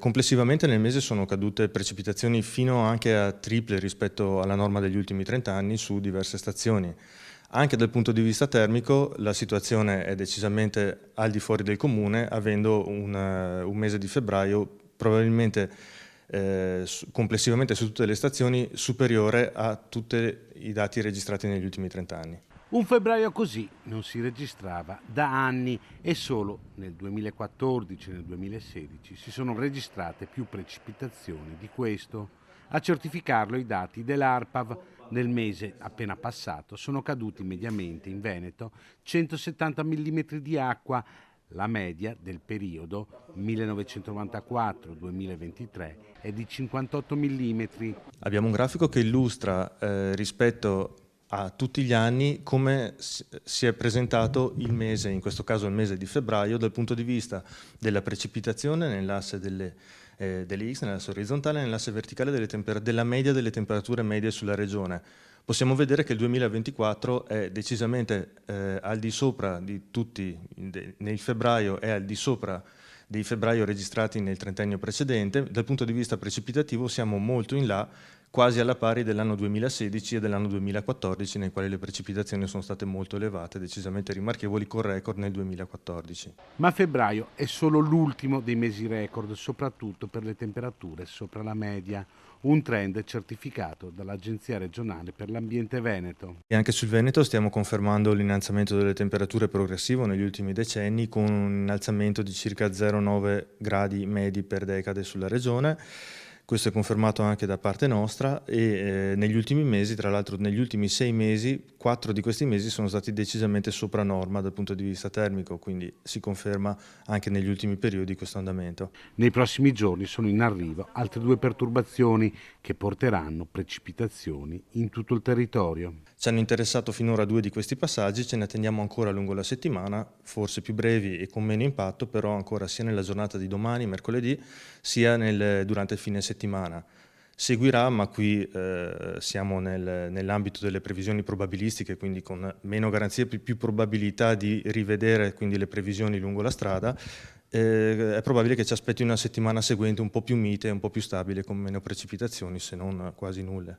Complessivamente nel mese sono cadute precipitazioni fino anche a triple rispetto alla norma degli ultimi 30 anni su diverse stazioni. Anche dal punto di vista termico la situazione è decisamente al di fuori del comune, avendo un mese di febbraio probabilmente complessivamente su tutte le stazioni superiore a tutti i dati registrati negli ultimi 30 anni. Un febbraio così non si registrava da anni e solo nel 2014 e nel 2016 si sono registrate più precipitazioni di questo. A certificarlo i dati dell'ARPAV. Nel mese appena passato sono caduti mediamente in Veneto 170 mm di acqua. La media del periodo 1994-2023 è di 58 mm. Abbiamo un grafico che illustra rispetto a tutti gli anni come si è presentato il mese, in questo caso il mese di febbraio, dal punto di vista della precipitazione nell'asse delle X, nell'asse orizzontale e nell'asse verticale della media delle temperature medie sulla regione. Possiamo vedere che il 2024 è decisamente al di sopra di tutti, nel febbraio è al di sopra dei febbraio registrati nel trentennio precedente. Dal punto di vista precipitativo siamo molto in là, quasi alla pari dell'anno 2016 e dell'anno 2014, nei quali le precipitazioni sono state molto elevate, decisamente rimarchevoli, con record nel 2014. Ma febbraio è solo l'ultimo dei mesi record, soprattutto per le temperature sopra la media, un trend certificato dall'Agenzia regionale per l'ambiente Veneto. E anche sul Veneto stiamo confermando l'innalzamento delle temperature progressivo negli ultimi decenni, con un innalzamento di circa 0,9 gradi medi per decade sulla regione. Questo è confermato anche da parte nostra e negli ultimi mesi, tra l'altro negli ultimi 6 mesi, 4 di questi mesi sono stati decisamente sopra norma dal punto di vista termico, quindi si conferma anche negli ultimi periodi questo andamento. Nei prossimi giorni sono in arrivo altre 2 perturbazioni che porteranno precipitazioni in tutto il territorio. Ci hanno interessato finora 2 di questi passaggi, ce ne attendiamo ancora lungo la settimana, forse più brevi e con meno impatto, però ancora sia nella giornata di domani, mercoledì, sia durante il fine settimana. Seguirà, ma qui siamo nell'ambito delle previsioni probabilistiche, quindi con meno garanzie, più probabilità di rivedere quindi le previsioni lungo la strada. È probabile che ci aspetti una settimana seguente un po' più mite, un po' più stabile, con meno precipitazioni, se non quasi nulle.